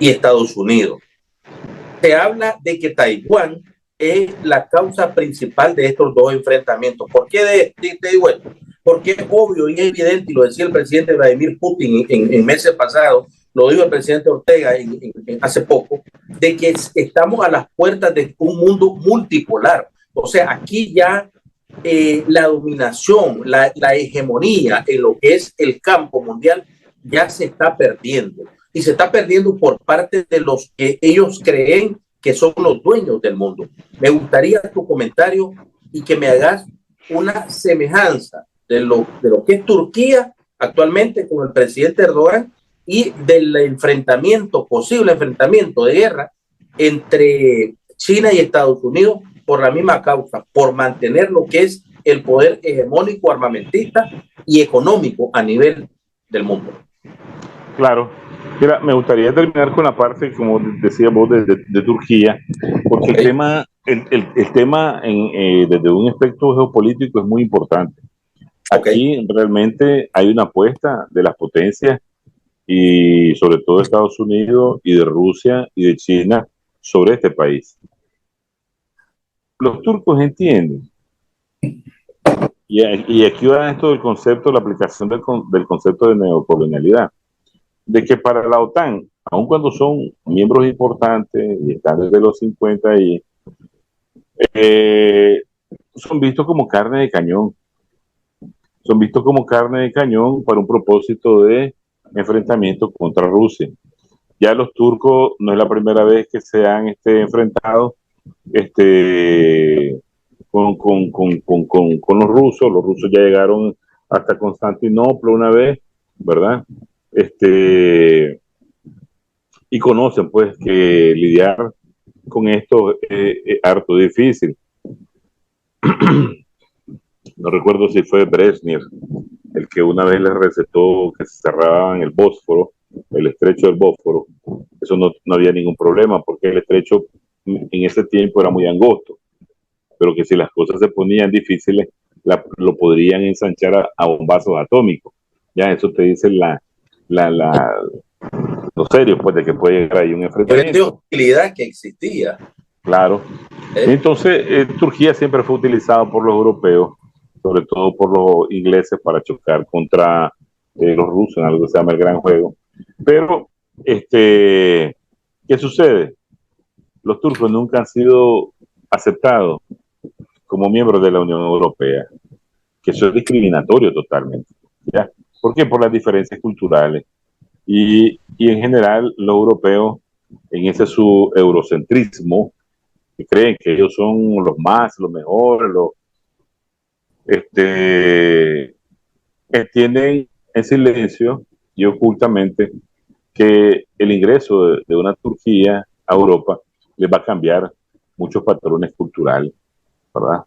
Estados Unidos. Se habla de que Taiwán es la causa principal de estos dos enfrentamientos. ¿Por qué te digo esto? Porque es obvio y es evidente, y lo decía el presidente Vladimir Putin en meses pasados, lo dijo el presidente Ortega hace poco, de que estamos a las puertas de un mundo multipolar. O sea, aquí ya la dominación, la hegemonía en lo que es el campo mundial ya se está perdiendo. Y se está perdiendo por parte de los que ellos creen que son los dueños del mundo. Me gustaría tu comentario y que me hagas una semejanza de lo que es Turquía actualmente con el presidente Erdogan y del posible enfrentamiento de guerra entre China y Estados Unidos por la misma causa, por mantener lo que es el poder hegemónico, armamentista y económico a nivel del mundo. Claro. Mira, me gustaría terminar con la parte, como decía vos, de Turquía, porque el tema desde un aspecto geopolítico es muy importante. Aquí realmente hay una apuesta de las potencias y sobre todo de Estados Unidos y de Rusia y de China sobre este país. Los turcos entienden, y aquí va esto del concepto, la aplicación del concepto de neocolonialidad, de que para la OTAN, aun cuando son miembros importantes y están desde los 50 y son vistos como carne de cañón. Son vistos como carne de cañón para un propósito de enfrentamiento contra Rusia. Ya los turcos no es la primera vez que se han enfrentado con los rusos. Los rusos ya llegaron hasta Constantinopla una vez, ¿verdad? Y conocen pues que lidiar con esto es harto difícil. no recuerdo si fue Brezhnev, el que una vez les recetó que se cerraban el Bósforo, el estrecho del Bósforo. Eso no había ningún problema, porque el estrecho en ese tiempo era muy angosto, pero que si las cosas se ponían difíciles, lo podrían ensanchar a bombazos atómicos. Ya eso te dice lo serio, pues, de que puede llegar ahí un enfrentamiento. De hostilidad que existía. Claro. Entonces, Turquía siempre fue utilizado por los europeos, sobre todo por los ingleses, para chocar contra los rusos en algo que se llama el Gran Juego. Pero, ¿qué sucede? Los turcos nunca han sido aceptados como miembros de la Unión Europea, que eso es discriminatorio totalmente, ¿ya? ¿Por qué? Por las diferencias culturales. Y en general, los europeos, en ese su eurocentrismo, que creen que ellos son los más, los mejores, entienden en silencio y ocultamente que el ingreso de una Turquía a Europa les va a cambiar muchos patrones culturales, ¿verdad?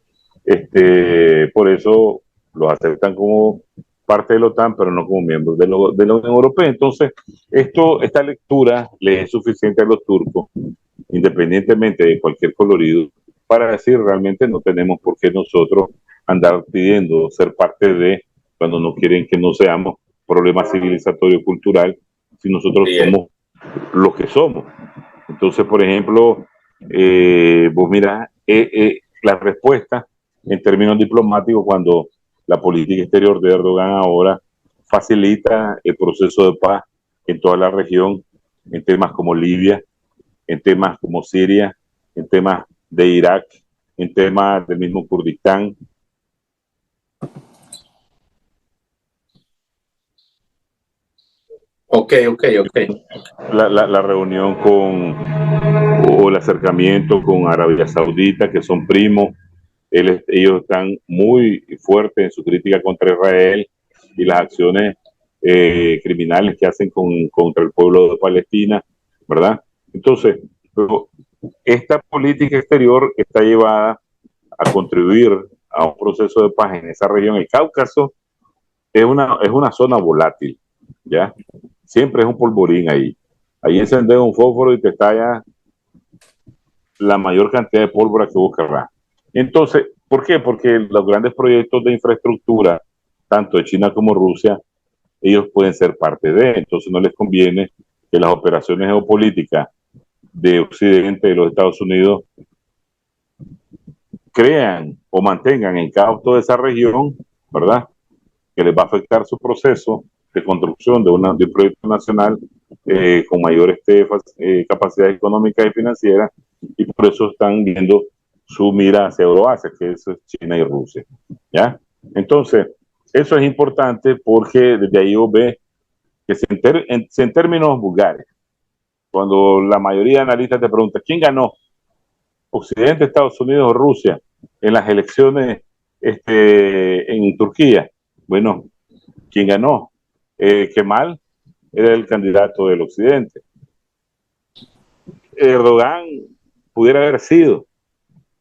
Por eso los aceptan como parte de la OTAN, pero no como miembros de la Unión Europea. Entonces, esta lectura le es suficiente a los turcos, independientemente de cualquier colorido, para decir realmente no tenemos por qué nosotros andar pidiendo ser parte de, cuando no quieren que no seamos, problema civilizatorio cultural, si nosotros somos lo que somos. Entonces, por ejemplo, vos mirás la respuesta en términos diplomáticos cuando la política exterior de Erdogan ahora facilita el proceso de paz en toda la región, en temas como Libia, en temas como Siria, en temas de Irak, en temas del mismo Kurdistán. Ok. La reunión o el acercamiento con Arabia Saudita, que son primos, ellos están muy fuertes en su crítica contra Israel y las acciones criminales que hacen contra el pueblo de Palestina, ¿verdad? Entonces, esta política exterior está llevada a contribuir a un proceso de paz en esa región. El Cáucaso es una zona volátil, ¿ya? Siempre es un polvorín ahí. Ahí encendes un fósforo y te estalla la mayor cantidad de pólvora que vos querrás. Entonces, ¿por qué? Porque los grandes proyectos de infraestructura, tanto de China como Rusia, ellos pueden ser parte de. Entonces no les conviene que las operaciones geopolíticas de Occidente, de los Estados Unidos, crean o mantengan en caos toda esa región, ¿verdad? Que les va a afectar su proceso de construcción de un proyecto nacional con mayores capacidades económicas y financieras, y por eso están viendo su mira hacia Euroasia, que es China y Rusia, ¿ya? Entonces, eso es importante porque desde ahí vos ves que en términos vulgares, cuando la mayoría de analistas te pregunta ¿quién ganó? ¿Occidente, Estados Unidos o Rusia en las elecciones en Turquía? Bueno, ¿quién ganó? Kemal era el candidato del Occidente. Erdogan pudiera haber sido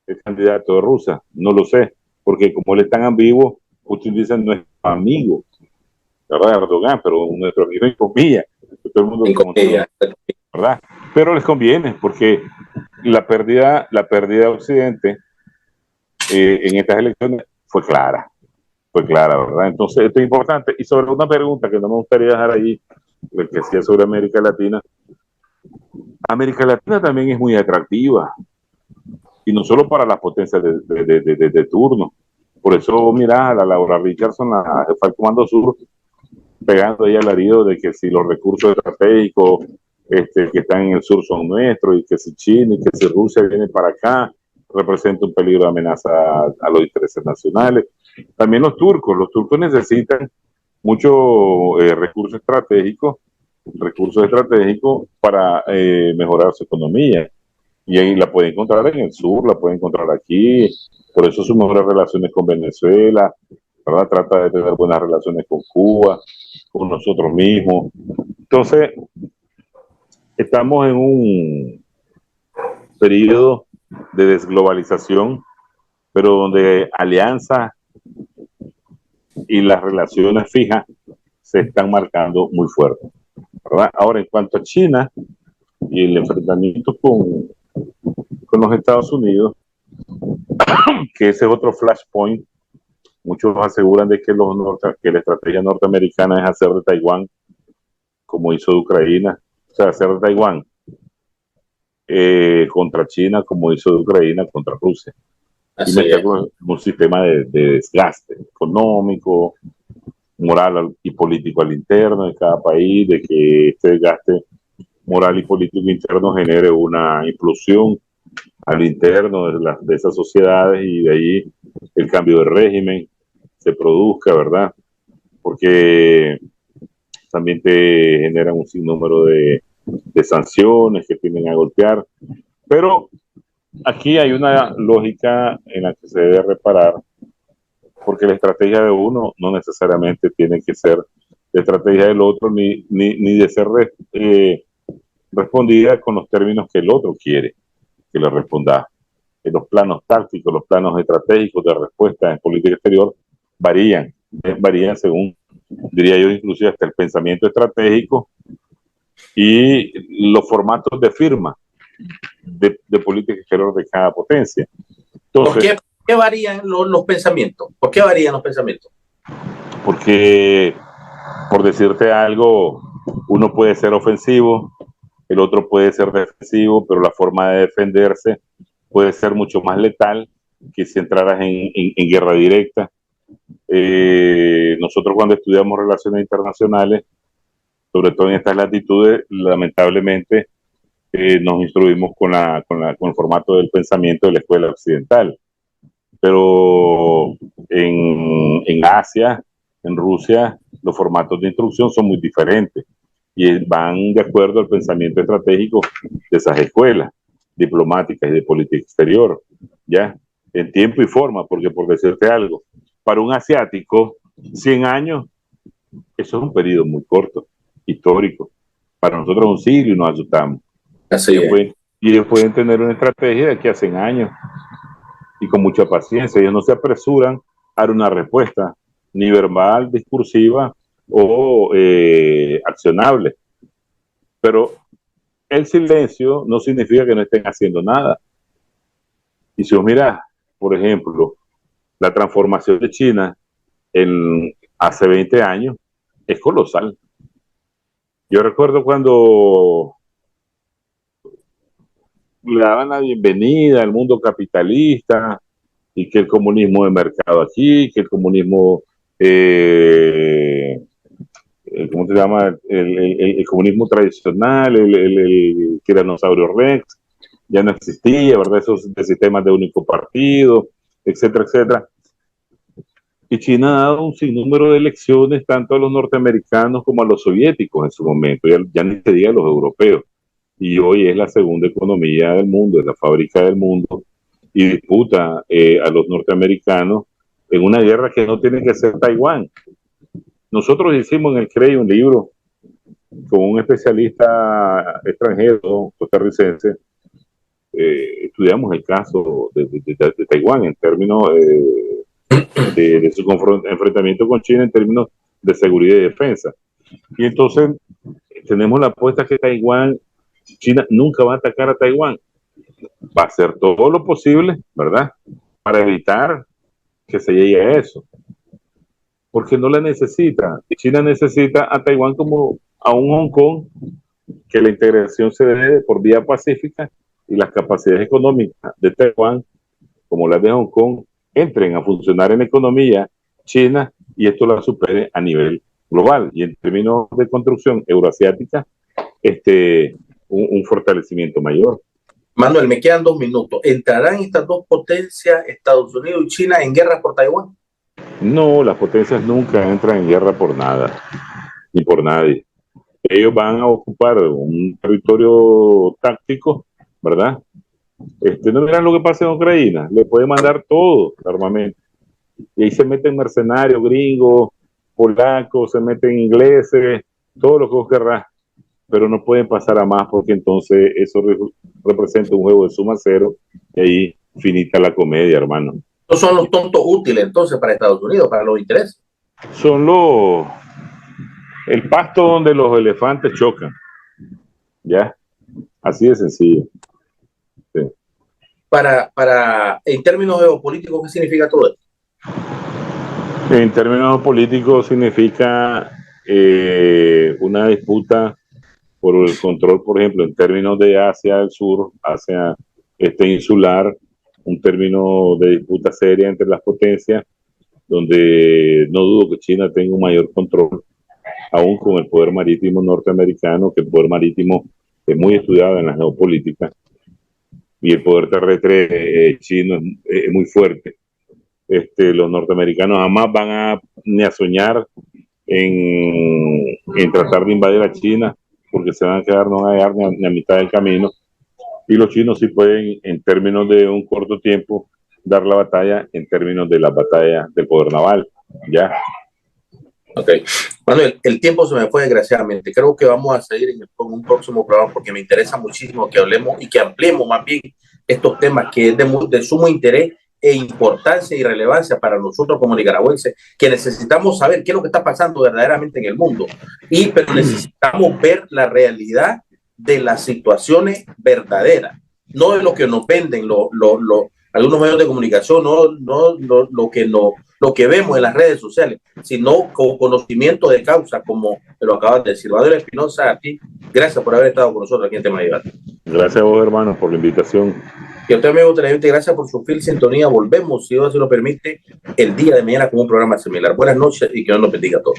el candidato de Rusia, no lo sé, porque como él es tan ambiguo, Putin dice nuestro amigo, ¿verdad? Erdogan, pero nuestro amigo en comillas, todo el mundo lo conoce, ¿verdad? Pero les conviene, porque la pérdida de Occidente en estas elecciones fue clara, ¿verdad? Entonces esto es importante. Y sobre una pregunta que no me gustaría dejar ahí, el que decía sobre América Latina también es muy atractiva, y no solo para las potencias de turno. Por eso mira a la Laura Richardson, la jefa del Comando Sur, pegando ahí alarido de que si los recursos estratégicos que están en el sur son nuestros, y que si China y que si Rusia viene para acá, representa un peligro de amenaza a los intereses nacionales. También los turcos necesitan muchos recursos estratégicos para mejorar su economía. Y ahí la pueden encontrar en el sur, la pueden encontrar aquí. Por eso sus mejores relaciones con Venezuela, ¿verdad? Trata de tener buenas relaciones con Cuba, con nosotros mismos. Entonces, estamos en un periodo de desglobalización pero donde alianzas y las relaciones fijas se están marcando muy fuerte, ¿verdad? Ahora, en cuanto a China y el enfrentamiento con los Estados Unidos, que ese es otro flashpoint, muchos aseguran de que la estrategia norteamericana es hacer de Taiwán como hizo de Ucrania, o sea, hacer de Taiwán contra China como hizo de Ucrania contra Rusia. Y meterlo en un sistema de desgaste económico, moral y político al interno de cada país, de que este desgaste moral y político interno genere una implosión al interno de esas sociedades y de ahí el cambio de régimen se produzca, ¿verdad? Porque también te generan un sinnúmero de sanciones que tienden a golpear, pero aquí hay una lógica en la que se debe reparar, porque la estrategia de uno no necesariamente tiene que ser la estrategia del otro, ni de ser respondida con los términos que el otro quiere que le responda. Los planos tácticos, los planos estratégicos de respuesta en política exterior varían según, diría yo, inclusive hasta el pensamiento estratégico y los formatos de firma de política exterior de cada potencia. Entonces, ¿Por qué varían los pensamientos? ¿Por qué varían los pensamientos? Porque, por decirte algo, uno puede ser ofensivo, el otro puede ser defensivo, pero la forma de defenderse puede ser mucho más letal que si entraras en guerra directa. Nosotros cuando estudiamos relaciones internacionales, sobre todo en estas latitudes, lamentablemente nos instruimos con el formato del pensamiento de la escuela occidental. Pero en Asia, en Rusia, los formatos de instrucción son muy diferentes y van de acuerdo al pensamiento estratégico de esas escuelas diplomáticas y de política exterior, ¿ya? En tiempo y forma, porque por decirte algo, para un asiático, 100 años, eso es un periodo muy corto, histórico. Para nosotros un siglo y nos asustamos. Y ellos pueden tener una estrategia de aquí a 100 años y con mucha paciencia. Ellos no se apresuran a dar una respuesta ni verbal, discursiva o accionable. Pero el silencio no significa que no estén haciendo nada. Y si vos mirás, por ejemplo, la transformación de China hace 20 años es colosal. Yo recuerdo cuando le daban la bienvenida al mundo capitalista y que el comunismo de mercado aquí, que el comunismo, ¿cómo se llama? El comunismo tradicional, el tiranosaurio Rex, ya no existía, ¿verdad? Esos de sistemas de único partido, etcétera, etcétera. Y China ha dado un sinnúmero de lecciones tanto a los norteamericanos como a los soviéticos en su momento, ya ni se diga a los europeos. Y hoy es la segunda economía del mundo, es la fábrica del mundo, y disputa a los norteamericanos en una guerra que no tiene que ser Taiwán. Nosotros hicimos en el CREI un libro con un especialista extranjero, costarricense, estudiamos el caso de Taiwán en términos de su enfrentamiento con China en términos de seguridad y defensa. Y entonces tenemos la apuesta que China nunca va a atacar a Taiwán. Va a hacer todo lo posible, ¿verdad?, para evitar que se llegue a eso. Porque no la necesita. China necesita a Taiwán como a un Hong Kong, que la integración se dé por vía pacífica y las capacidades económicas de Taiwán, como las de Hong Kong, entren a funcionar en la economía china y esto la supere a nivel global. Y en términos de construcción euroasiática, un fortalecimiento mayor. Manuel, me quedan 2 minutos. ¿Entrarán estas dos potencias, Estados Unidos y China, en guerra por Taiwán? No, las potencias nunca entran en guerra por nada, ni por nadie. Ellos van a ocupar un territorio táctico, ¿verdad? No miran lo que pasa en Ucrania, le puede mandar todo el armamento. Y ahí se meten mercenarios gringos, polacos, se meten ingleses, todo lo que vos querrás. Pero no pueden pasar a más porque entonces eso representa un juego de suma cero y ahí finita la comedia, hermano. Estos son los tontos útiles entonces para Estados Unidos, para los intereses. Son el pasto donde los elefantes chocan. Ya, así de sencillo. Sí. En términos geopolíticos, ¿qué significa todo esto? En términos políticos significa una disputa por el control, por ejemplo, en términos de Asia del Sur, Asia insular, un término de disputa seria entre las potencias, donde no dudo que China tenga un mayor control, aún con el poder marítimo norteamericano, que el poder marítimo es muy estudiado en la geopolítica, y el poder terrestre chino es muy fuerte. Los norteamericanos jamás van ni a soñar en tratar de invadir a China, porque se van a quedar, no van a llegar ni a mitad del camino, y los chinos sí pueden, en términos de un corto tiempo, dar la batalla en términos de la batalla del poder naval. Ya. Ok. Manuel, el tiempo se me fue desgraciadamente. Creo que vamos a seguir en un próximo programa porque me interesa muchísimo que hablemos y que ampliemos más bien estos temas que es de sumo interés e importancia y relevancia para nosotros como nicaragüenses, que necesitamos saber qué es lo que está pasando verdaderamente en el mundo, pero necesitamos ver la realidad de las situaciones verdaderas, no de lo que nos venden algunos medios de comunicación, no lo que vemos en las redes sociales, sino con conocimiento de causa, como lo acabas de decir. Manuel Espinosa, a ti, gracias por haber estado con nosotros aquí en Tema de Debate. Gracias a vos, hermano, por la invitación. Y a usted, amigo televidente, gracias por su fiel sintonía. Volvemos, si Dios así lo permite, el día de mañana con un programa similar. Buenas noches y que Dios nos bendiga a todos.